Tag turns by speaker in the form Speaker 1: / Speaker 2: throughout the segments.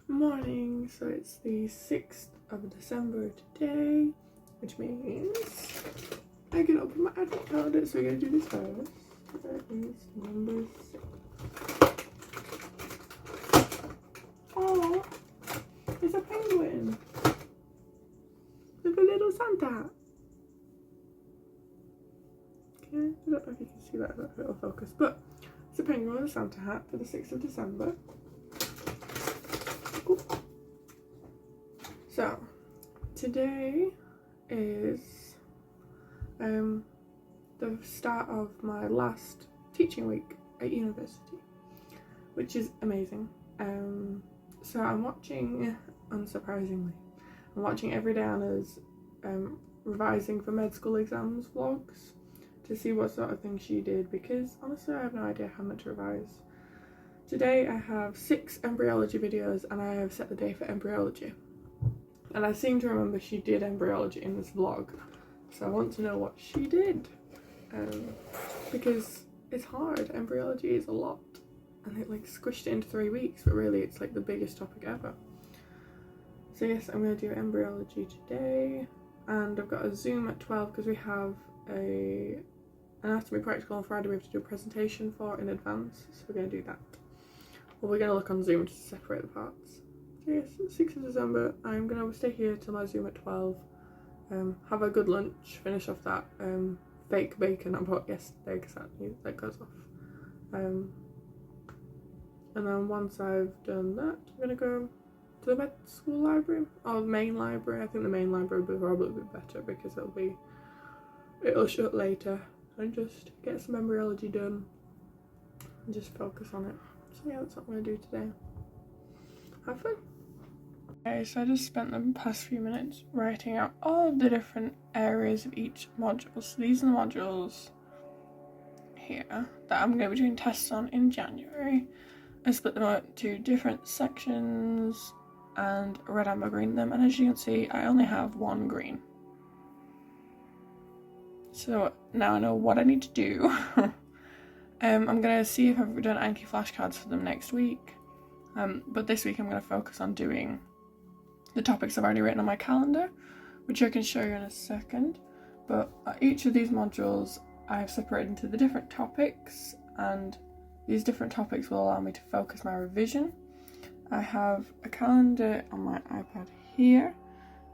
Speaker 1: Morning, so it's the 6th of December today, which means I can open my advent calendar, so we're going to do this first. That is number 6. Oh, it's a penguin with a little Santa hat. Okay, I don't know if you can see that, I don't know if it'll focus, but it's a penguin with a Santa hat for the 6th of December. Cool. So, today is the start of my last teaching week at university, which is amazing. So I'm watching, unsurprisingly, I'm watching Everyday Anna's revising for med school exams vlogs to see what sort of things she did, because honestly I have no idea how much to revise. Today I have 6 embryology videos and I have set the day for embryology. And I seem to remember she did embryology in this vlog, so I want to know what she did. Because it's hard, embryology is a lot. And it like squished it into 3 weeks, but really it's like the biggest topic ever. So yes, I'm going to do embryology today. And I've got a Zoom at 12 because we have a anatomy practical on Friday we have to do a presentation for in advance. So we're going to do that. Well, we're going to look on Zoom to separate the parts. So yes, 6th of December, I'm going to stay here till my Zoom at 12. Have a good lunch, finish off that fake bacon I bought yesterday because that goes off. And then once I've done that, I'm going to go to the med school library, or the main library. I think the main library will probably be better because it'll shut later, and just get some embryology done and just focus on it. So yeah, that's what I'm going to do today. Have fun. Okay, so I just spent the past few minutes writing out all the different areas of each module. So these are the modules here that I'm going to be doing tests on in January. I split them out into different sections and red, amber, green them, and as you can see I only have 1 green. So now I know what I need to do. I'm going to see if I've done Anki flashcards for them next week, but this week I'm going to focus on doing the topics I've already written on my calendar, which I can show you in a second. But each of these modules I've separated into the different topics, and these different topics will allow me to focus my revision. I have a calendar on my iPad here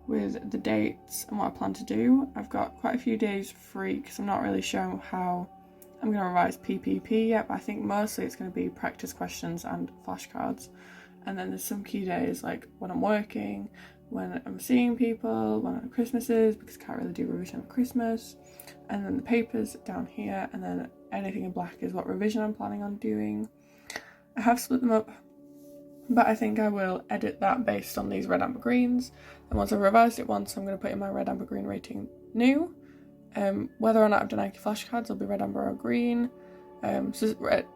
Speaker 1: with the dates and what I plan to do. I've got quite a few days free because I'm not really sure how I'm going to revise PPP yet, but I think mostly it's going to be practice questions and flashcards. And then there's some key days like when I'm working, when I'm seeing people, when Christmas is, because I can't really do revision at Christmas. And then the papers down here, and then anything in black is what revision I'm planning on doing. I have split them up, but I think I will edit that based on these red, amber, greens. And once I've revised it once, I'm going to put in my red, amber, green rating new. Whether or not I've done Anki flashcards, it'll be red, amber, or green. So red,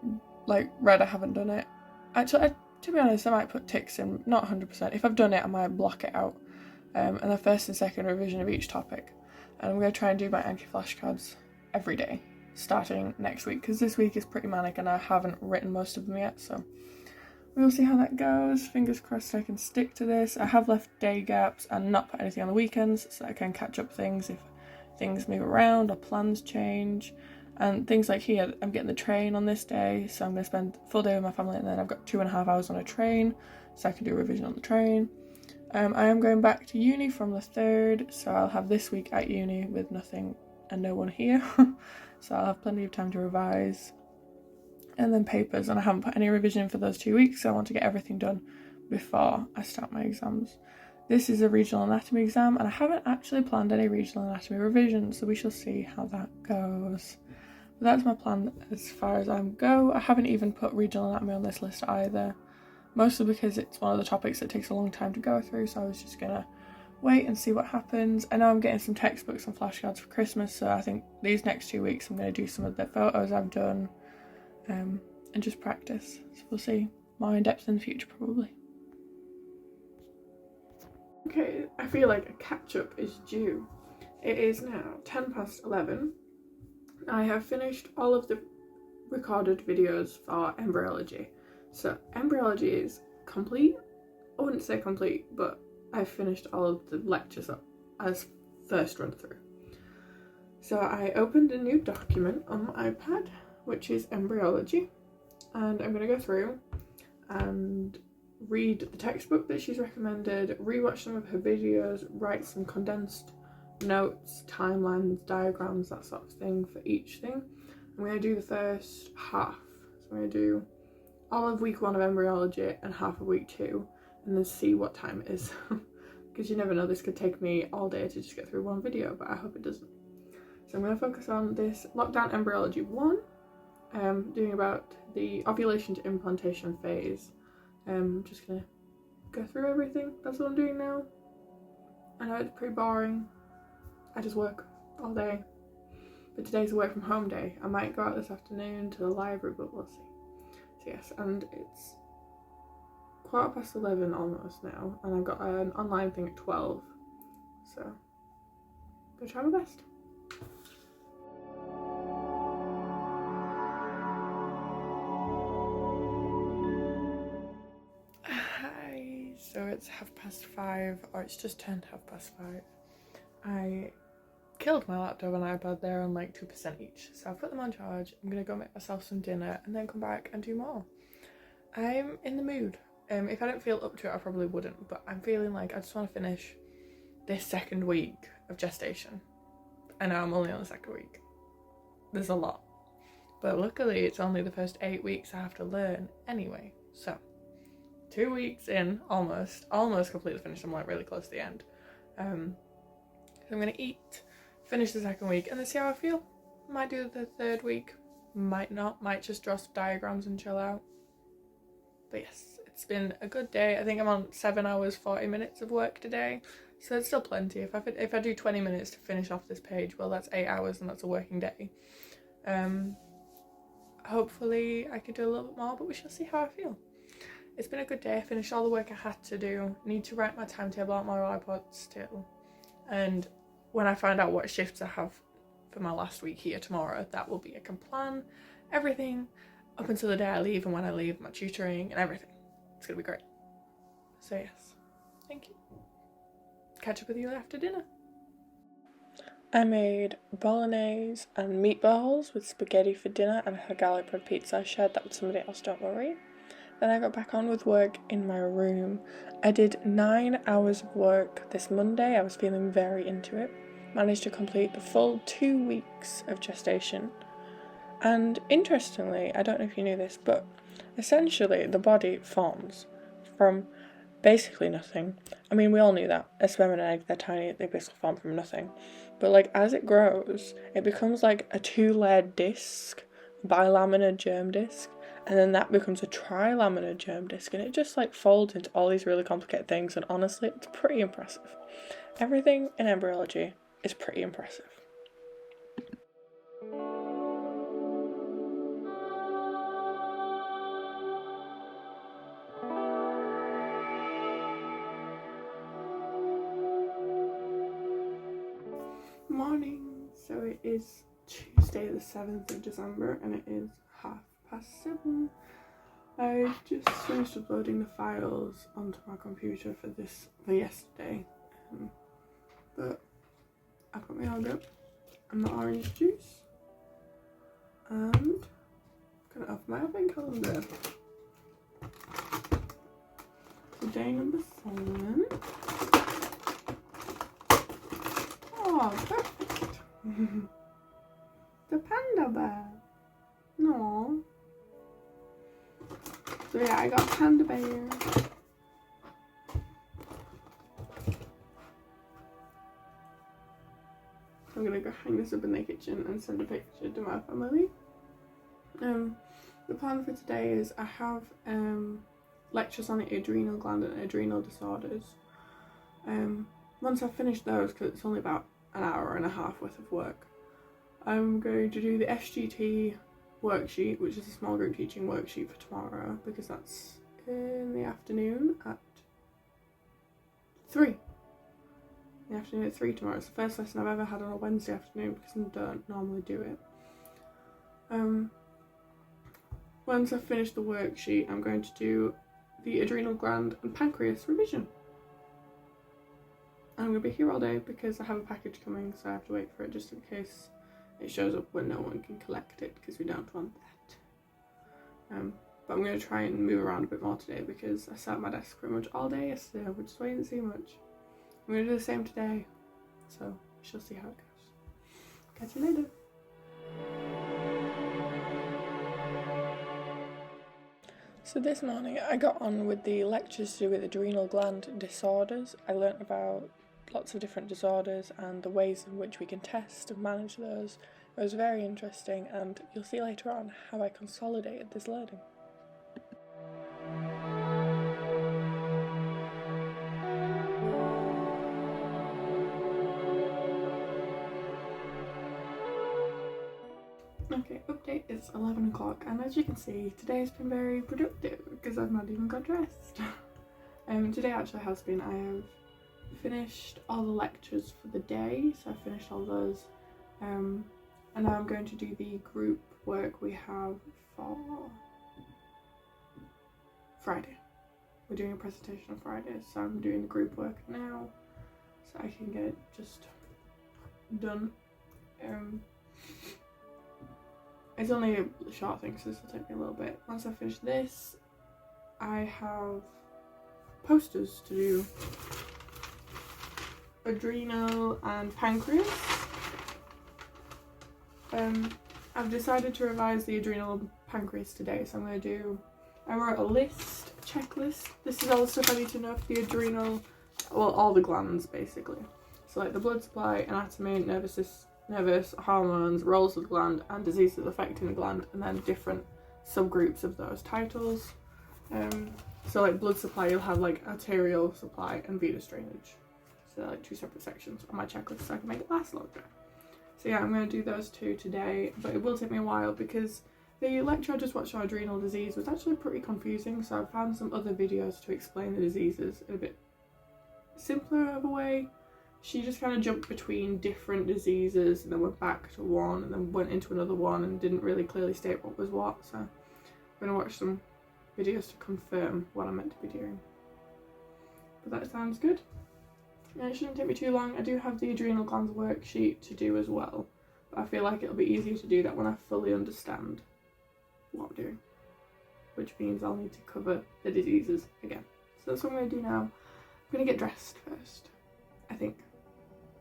Speaker 1: I haven't done it. Actually, to be honest, I might put ticks in, not 100%. If I've done it, I might block it out. And the first and second revision of each topic. And I'm going to try and do my Anki flashcards every day, starting next week, because this week is pretty manic and I haven't written most of them yet, so we'll see how that goes. Fingers crossed I can stick to this. I have left day gaps and not put anything on the weekends so that I can catch up things if things move around or plans change. And things like here, I'm getting the train on this day, so I'm going to spend a full day with my family, and then I've got 2.5 hours on a train, so I can do a revision on the train. I am going back to uni from the 3rd, so I'll have this week at uni with nothing and no one here. So I'll have plenty of time to revise. And then papers, and I haven't put any revision for those 2 weeks, so I want to get everything done before I start my exams. This is a regional anatomy exam, and I haven't actually planned any regional anatomy revision, so we shall see how that goes. But that's my plan as far as I go. I haven't even put regional anatomy on this list either, mostly because it's one of the topics that takes a long time to go through, so I was just gonna wait and see what happens. I know I'm getting some textbooks and flashcards for Christmas, so I think these next 2 weeks I'm going to do some of the photos I've done and just practice. So we'll see more in depth in the future probably. Okay, I feel like a catch-up is due. It is now 11:10. I have finished all of the recorded videos for embryology. So embryology is complete. I wouldn't say complete, but I finished all of the lectures up as first run through. So I opened a new document on my iPad, which is Embryology, and I'm going to go through and read the textbook that she's recommended, rewatch some of her videos, write some condensed notes, timelines, diagrams, that sort of thing for each thing. I'm going to do the first half. So I'm going to do all of week 1 of Embryology and half of week 2, and then see what time it is. Because you never know, this could take me all day to just get through one video, but I hope it doesn't. So I'm going to focus on this Lockdown Embryology 1, doing about the ovulation to implantation phase. Just going to go through everything. That's what I'm doing now. I know it's pretty boring. I just work all day. But today's a work from home day. I might go out this afternoon to the library, but we'll see. So yes, and it's 11:15 almost now, and I've got an online thing at 12. So I'm going to try my best. Hi, so it's 5:30, or it's just turned 5:30. I killed my laptop and iPad. They're on like 2% each, so I've put them on charge. I'm gonna go make myself some dinner and then come back and do more. I'm in the mood. If I didn't feel up to it, I probably wouldn't, but I'm feeling like I just want to finish this second week of gestation. I know I'm only on the second week. There's a lot, but luckily it's only the first 8 weeks I have to learn anyway. So 2 weeks in, almost completely finished. I'm like really close to the end. So I'm gonna eat, finish the second week, and then see how I feel. Might do the third week, might not, might just draw some diagrams and chill out. But yes, it's been a good day. I think I'm on 7 hours 40 minutes of work today, so it's still plenty. If I do 20 minutes to finish off this page, well, that's 8 hours and that's a working day. Hopefully I could do a little bit more, but we shall see how I feel. It's been a good day. I finished all the work I had to do. Need to write my timetable out my iPod still. And when I find out what shifts I have for my last week here tomorrow, that will be, I can plan everything up until the day I leave, and when I leave, my tutoring and everything. It's gonna be great. So yes, thank you. Catch up with you after dinner. I made bolognese and meatballs with spaghetti for dinner, and a garlic bread pizza. I shared that with somebody else, don't worry. Then I got back on with work in my room. I did 9 hours of work this Monday. I was feeling very into it. Managed to complete the full 2 weeks of gestation. And interestingly, I don't know if you knew this, but essentially the body forms from basically nothing. I mean, we all knew that. A sperm and an egg, they're tiny, they basically form from nothing. But like as it grows, it becomes like a 2-layered disc, bilaminar germ disc. And then that becomes a trilaminar germ disc, and it just like folds into all these really complicated things, and honestly, it's pretty impressive. Everything in embryology is pretty impressive. Morning, so it is Tuesday the 7th of December, and it is 7:30. I just finished uploading the files onto my computer for yesterday, but I put my hand up and my orange juice, and I'm gonna open my advent calendar. Today number 7. Oh, perfect. The panda bear. No. So yeah, I got panda bear. I'm gonna go hang this up in the kitchen and send a picture to my family. The plan for today is I have lectures on the adrenal gland and adrenal disorders. Once I've finished those, because it's only about an hour and a half worth of work, I'm going to do the SGT worksheet, which is a small group teaching worksheet for tomorrow, because that's in the afternoon at 3. The afternoon at 3 tomorrow. It's the first lesson I've ever had on a Wednesday afternoon, because I don't normally do it. Once I've finished the worksheet, I'm going to do the Adrenal, Gland and Pancreas revision. I'm going to be here all day because I have a package coming, so I have to wait for it just in case it shows up when no one can collect it, because we don't want that. But I'm going to try and move around a bit more today because I sat at my desk pretty much all day yesterday, which is why you didn't see much. I'm going to do the same today, so we shall see how it goes. Catch you later. So this morning I got on with the lectures to do with adrenal gland disorders. I learnt about lots of different disorders and the ways in which we can test and manage those. It was very interesting, and you'll see later on how I consolidated this learning. Okay, update, it's 11 o'clock, and as you can see, today has been very productive because I've not even got dressed. Today actually has been. I have finished all the lectures for the day, so I finished all those, and now I'm going to do the group work we have for Friday. We're doing a presentation on Friday, so I'm doing the group work now so I can get it just done. It's only a short thing, so this will take me a little bit. Once I finish this, I have posters to do. Adrenal and Pancreas. I've decided to revise the Adrenal and Pancreas today, so I wrote a checklist. This is all the stuff I need to know for the adrenal, well, all the glands basically. So like the blood supply, anatomy, nervous, hormones, roles of the gland, and diseases affecting the gland, and then different subgroups of those titles. So like blood supply, you'll have like arterial supply and venous drainage. So they're like two separate sections on my checklist so I can make it last longer. So yeah, I'm going to do those two today, but it will take me a while because the lecture I just watched on adrenal disease was actually pretty confusing, so I found some other videos to explain the diseases in a bit simpler of a way. She just kind of jumped between different diseases and then went back to one and then went into another one and didn't really clearly state what was what, so I'm going to watch some videos to confirm what I'm meant to be doing. But that sounds good. And it shouldn't take me too long. I do have the adrenal glands worksheet to do as well, but I feel like it'll be easier to do that when I fully understand what I'm doing, which means I'll need to cover the diseases again. So that's what I'm going to do now. I'm going to get dressed first, I think.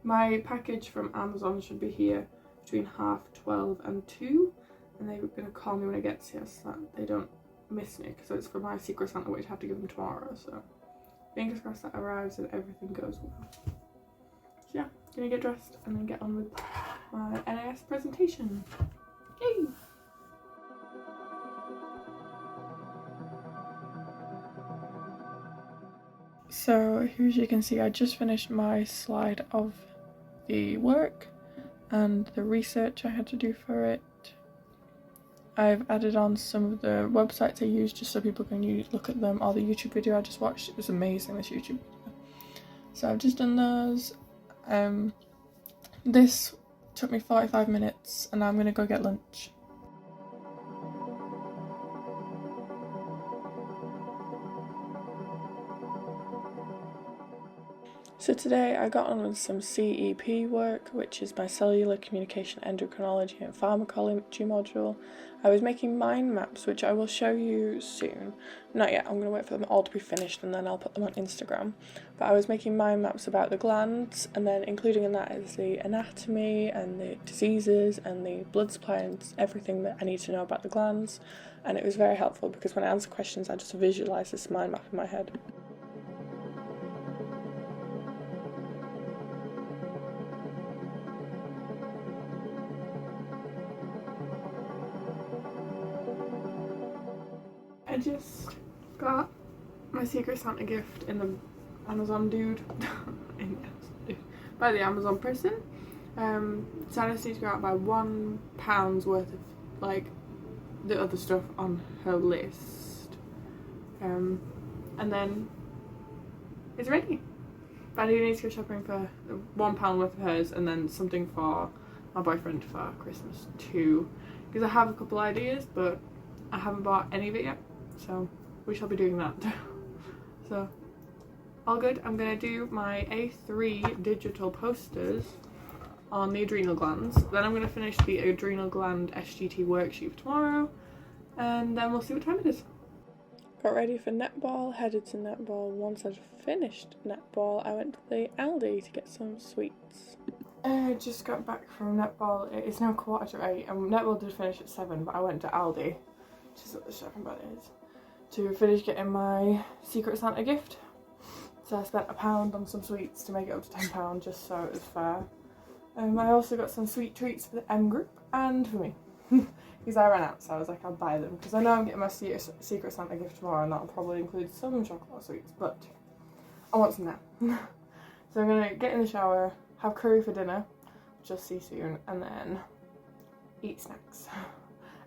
Speaker 1: My package from Amazon should be here between 12:30 and 2, and they're going to call me when it gets here so that they don't miss me, because it's for my Secret Santa, which I have to give them tomorrow, so fingers crossed that arrives and everything goes well. So yeah, gonna get dressed and then get on with my NAS presentation. Yay! So here, as you can see, I just finished my slide of the work and the research I had to do for it. I've added on some of the websites I use just so people can look at them, or the YouTube video I just watched. It was amazing, this YouTube video. So I've just done those. This took me 45 minutes and now I'm going to go get lunch. So today I got on with some CEP work, which is my cellular communication endocrinology and pharmacology module. I was making mind maps, which I will show you soon. Not yet, I'm going to wait for them all to be finished and then I'll put them on Instagram. But I was making mind maps about the glands, and then including in that is the anatomy and the diseases and the blood supply and everything that I need to know about the glands. And it was very helpful because when I answer questions I just visualise this mind map in my head. I just got my Secret Santa gift in the Amazon dude, by the Amazon person. Santa's needs to go out by £1 worth of like the other stuff on her list, and then it's ready. But I do need to go shopping for £1 worth of hers and then something for my boyfriend for Christmas too, because I have a couple ideas but I haven't bought any of it yet, so we shall be doing that. So all good. I'm gonna do my A3 digital posters on the adrenal glands. Then I'm gonna finish the adrenal gland SGT worksheet for tomorrow, and then we'll see what time it is. Got ready for netball, headed to netball. Once I'd finished netball, I went to the Aldi to get some sweets. I just got back from netball. It's now 7:45, and netball did finish at 7, but I went to Aldi, which is what the shopping bag is, to finish getting my Secret Santa gift. So I spent £1 on some sweets to make it up to £10, just so it was fair. I also got some sweet treats for the M group and for me. Because I ran out, so I was like, I'll buy them. Because I know I'm getting my Secret Santa gift tomorrow, and that'll probably include some chocolate sweets, but I want some now. So I'm gonna get in the shower, have curry for dinner, which I'll see soon, and then eat snacks.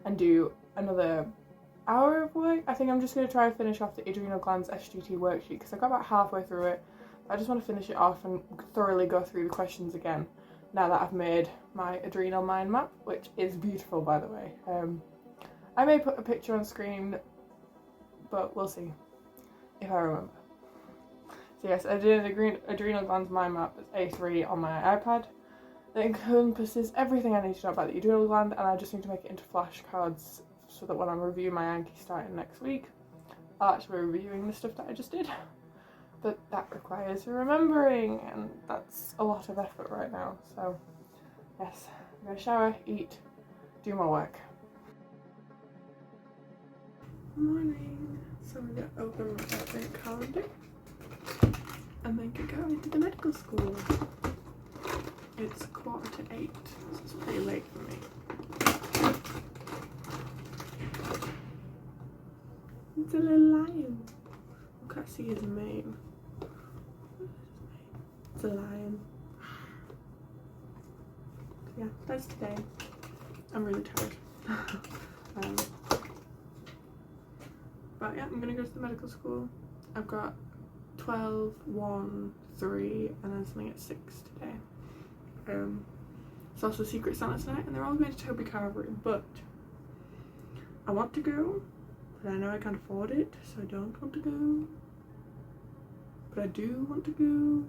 Speaker 1: And do another hour of work. I think I'm just gonna try and finish off the adrenal glands SGT worksheet, because I got about halfway through it. I just want to finish it off and thoroughly go through the questions again, now that I've made my adrenal mind map, which is beautiful, by the way. I may put a picture on screen, but we'll see if I remember. So yes, I did an adrenal glands mind map as A3 on my iPad. That encompasses everything I need to know about the adrenal gland, and I just need to make it into flashcards so that when I'm reviewing my Anki starting next week, I'll actually be reviewing the stuff that I just did. But that requires remembering, and that's a lot of effort right now. So yes, I'm gonna shower, eat, do my work. Morning. So I'm gonna open my advent calendar and then go into the medical school. It's 7:45, so it's pretty late for me. It's a little lion. I can't see his mane. It's a lion. Yeah, that's today. I'm really tired. But yeah, I'm gonna go to the medical school. I've got 12, 1, 3, and then something at 6 today. It's also Secret Santa tonight, and they're all going to Toby Carvery, but I want to go, but I know I can't afford it, so I don't want to go. But I do want to go.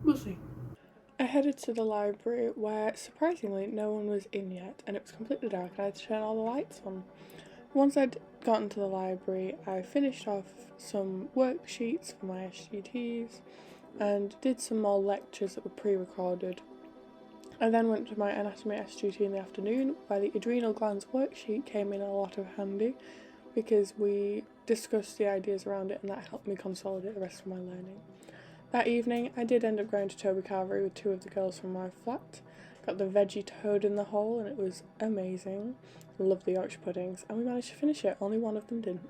Speaker 1: We'll see. I headed to the library where, surprisingly, no one was in yet, and it was completely dark, and I had to turn all the lights on. Once I'd gotten to the library, I finished off some worksheets for my SGTs and did some more lectures that were pre-recorded. I then went to my anatomy SGT in the afternoon, where the adrenal glands worksheet came in a lot of handy because we discussed the ideas around it, and that helped me consolidate the rest of my learning. That evening, I did end up going to Toby Carvery with 2 of the girls from my flat. Got the veggie toad in the hole, and it was amazing. I love the Yorkshire puddings, and we managed to finish it. Only one of them didn't.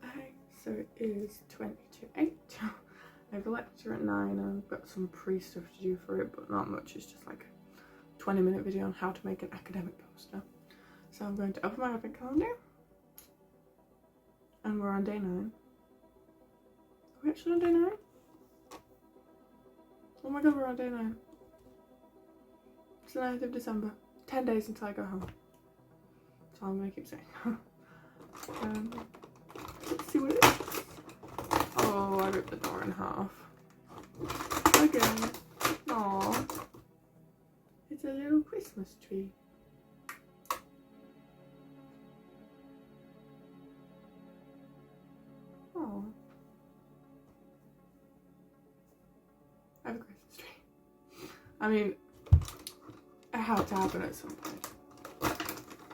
Speaker 1: Okay, so it is 20 to 8. I have a lecture at 9, and I've got some pre-stuff to do for it, but not much. It's just like a 20-minute video on how to make an academic poster. So I'm going to open my advent calendar, and we're on day 9. Are we actually on day 9? Oh my god, we're on day 9. It's the 9th of December. 10 days until I go home. That's all I'm going to keep saying. Let's see what it is. Oh, I ripped the door in half. Again. Aww. It's a little Christmas tree. Aww. I have a Christmas tree. I mean, it had to happen at some point.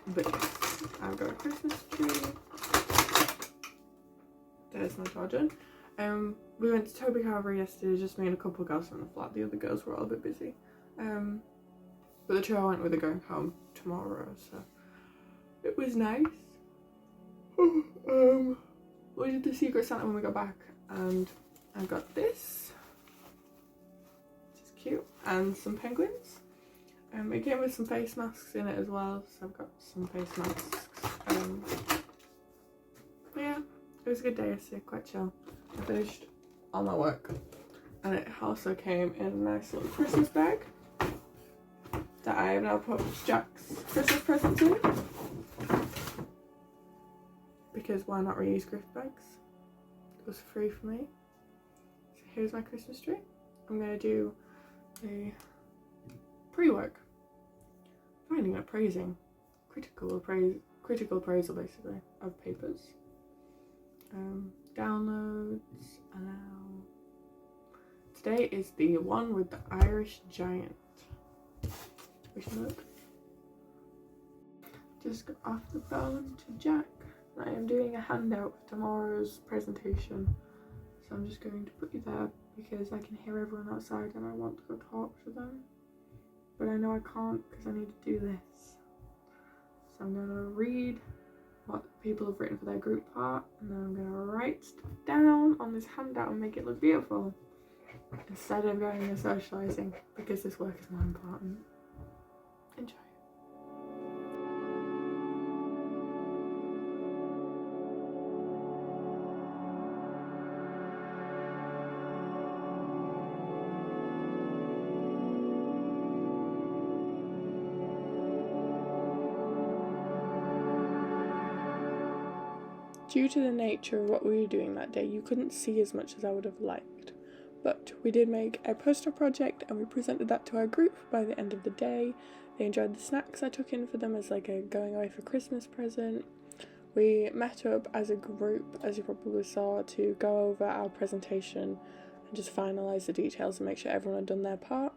Speaker 1: But yes, I've got a Christmas tree. There's my charger. We went to Toby Carvery yesterday, just me and a couple of girls from the flat. The other girls were all a bit busy. But the two I went with are going home tomorrow, so it was nice. We did the Secret Santa when we got back, and I got this, which is cute, and some penguins. It came with some face masks in it as well, so I've got some face masks. But yeah, it was a good day yesterday, quite chill. I finished all my work, and it also came in a nice little Christmas bag. that I have now put Jack's Christmas presents in. Because why not reuse gift bags? It was free for me. So here's my Christmas tree. I'm going to do a pre-work. Finding and appraising. Critical appraisal basically of papers. Downloads, allow. Today is the one with the Irish giant. Wish me luck. Just got off the phone to Jack. I am doing a handout for tomorrow's presentation. So I'm just going to put you there because I can hear everyone outside and I want to go talk to them. But I know I can't because I need to do this. So I'm going to read what people have written for their group part, and then I'm going to write stuff down on this handout and make it look beautiful instead of going and socialising, because this work is more important. Enjoy. Due to the nature of what we were doing that day, you couldn't see as much as I would have liked. But we did make a poster project and we presented that to our group by the end of the day. They enjoyed the snacks I took in for them as like a going away for Christmas present. We met up as a group, as you probably saw, to go over our presentation and just finalise the details and make sure everyone had done their part.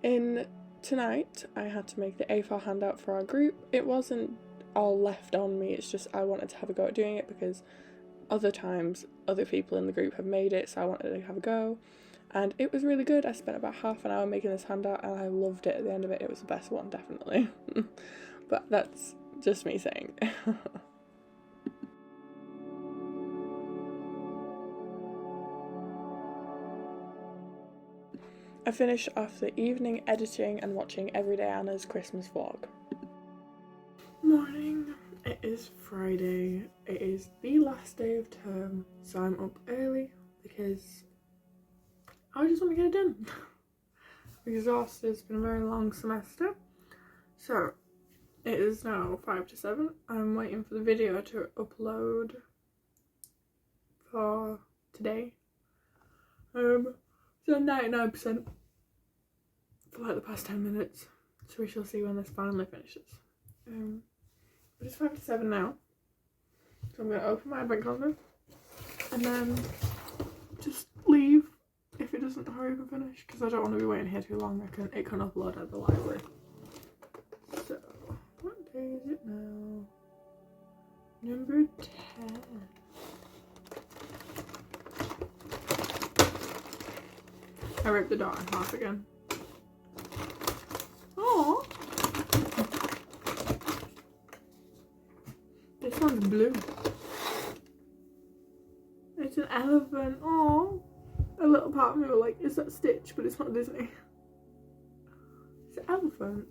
Speaker 1: Tonight, I had to make the A4 handout for our group. It wasn't all left on me, it's just I wanted to have a go at doing it because other times other people in the group have made it, so I wanted to have a go, and it was really good. I spent about half an hour making this handout and I loved it. At the end of it, it was the best one, definitely. But that's just me saying. I finished off the evening editing and watching Everyday Anna's Christmas vlog. Morning. It is Friday. It is the last day of term, so I'm up early because I just want to get it done. I'm exhausted. It's been a very long semester. So it is now 5 to 7. I'm waiting for the video to upload for today. So 99% for like the past 10 minutes. So we shall see when this finally finishes. But it's 5 to 7 now, so I'm going to open my advent calendar and then just leave if it doesn't hurry up and finish, because I don't want to be waiting here too long. It can upload at the library. So what day is it now? Number 10. I ripped the dot in half again. Oh. This one's blue. It's an elephant. Oh, a little part of me was like, is that Stitch? But it's not Disney. It's an elephant.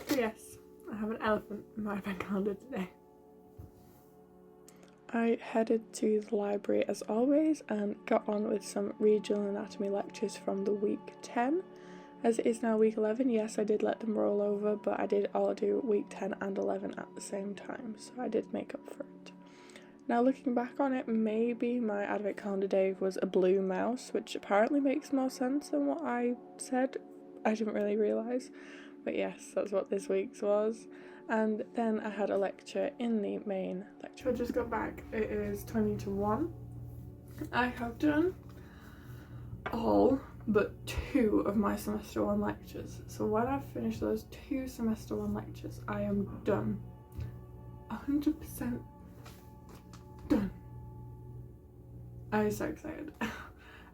Speaker 1: So yes, I have an elephant in my advent calendar today. I headed to the library as always and got on with some regional anatomy lectures from the week 10. As it is now week 11, yes, I did let them roll over, but I did all do week 10 and 11 at the same time, so I did make up for it. Now looking back on it, maybe my advent calendar day was a blue mouse, which apparently makes more sense than what I said. I didn't really realise, but yes, that's what this week's was. And then I had a lecture in the main lecture. I just got back. It is 20 to 1. I have done all but 2 of my semester 1 lectures. So when I finish those 2 semester 1 lectures, I am done. 100% done. I'm so excited.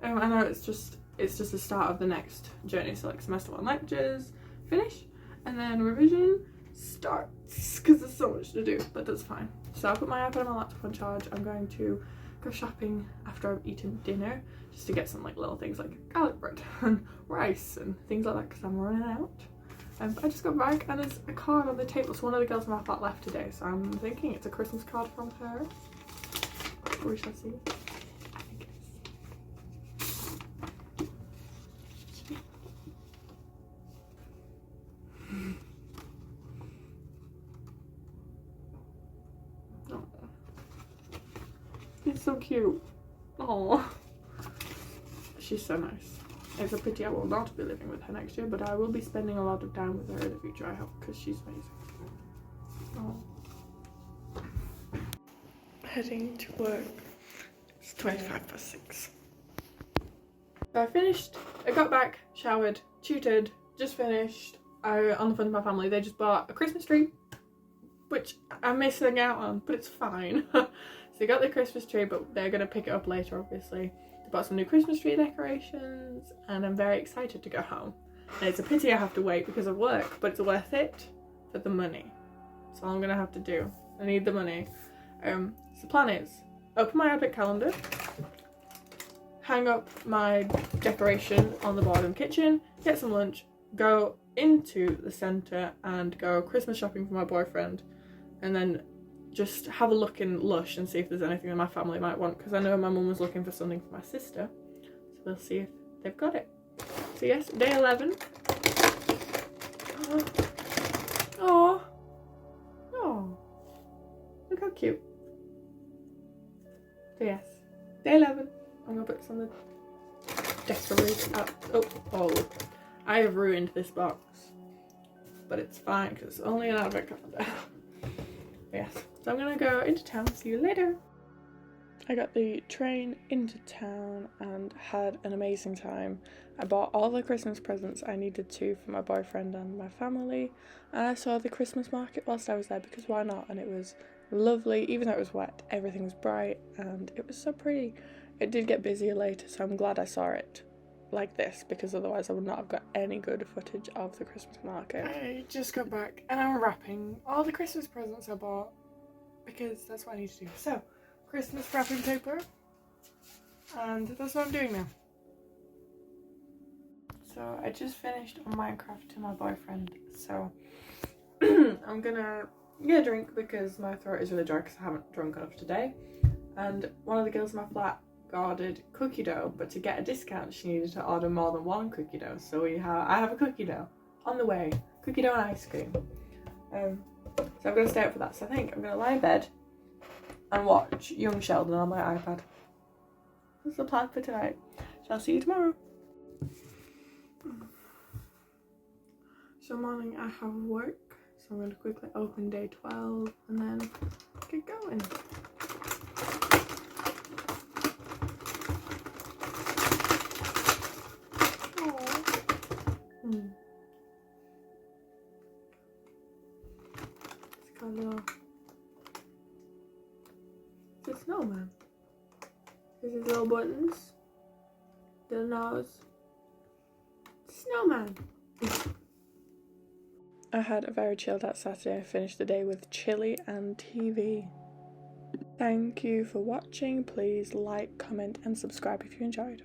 Speaker 1: I know it's just the start of the next journey. So like semester 1 lectures, finish, and then revision starts, because there's so much to do, but that's fine. So I'll put my iPad and my laptop on charge. I'm going to go shopping after I've eaten dinner, just to get some like little things like garlic bread and rice and things like that, because I'm running out. But I just got back and there's a card on the table. So one of the girls in my flat left today, so I'm thinking it's a Christmas card from her. We shall see. I think it is. It's so cute. Oh, she's so nice. It's a pity I will not be living with her next year, but I will be spending a lot of time with her in the future, I hope, because she's amazing. Oh. Heading to work. It's 6:25. So I finished, I got back, showered, tutored, just finished. On the phone with my family, they just bought a Christmas tree, which I'm missing out on, but it's fine. So they got the Christmas tree, but they're going to pick it up later, obviously. They bought some new Christmas tree decorations, and I'm very excited to go home. And it's a pity I have to wait because of work, but it's worth it for the money. That's all I'm going to have to do. I need the money. So the plan is, open my Advent calendar, hang up my decoration on the board in the kitchen, get some lunch, go into the centre and go Christmas shopping for my boyfriend, and then just have a look in Lush and see if there's anything that my family might want, because I know my mum was looking for something for my sister, so we'll see if they've got it. So yes, day 11. Oh, oh, look how cute. So yes, day 11. I'm gonna put some of the decoration up. Oh, I have ruined this box, but it's fine because it's only an Advent calendar. Yes, so I'm gonna go into town. See you later. I got the train into town and had an amazing time. I bought all the Christmas presents I needed to for my boyfriend and my family, and I saw the Christmas market whilst I was there because why not? And it was lovely, even though it was wet. Everything was bright and it was so pretty. It did get busier later, so I'm glad I saw it like this, because otherwise I would not have got any good footage of the Christmas market. I just got back and I'm wrapping all the Christmas presents I bought, because that's what I need to do. So, Christmas wrapping paper, and that's what I'm doing now. So I just finished on Minecraft to my boyfriend, so I'm gonna get a drink because my throat is really dry because I haven't drunk enough today. And one of the girls in my flat ordered cookie dough, but to get a discount she needed to order more than one cookie dough, so I have a cookie dough on the way, cookie dough and ice cream. So I'm going to stay up for that, so I think I'm going to lie in bed and watch Young Sheldon on my iPad. That's the plan for tonight, so I'll see you tomorrow. So morning I have work, so I'm going to quickly open day 12 and then get going. It's got a little... It's a snowman. There's his little buttons. The nose. Snowman. I had a very chilled out Saturday. I finished the day with chili and TV. Thank you for watching. Please like, comment and subscribe if you enjoyed.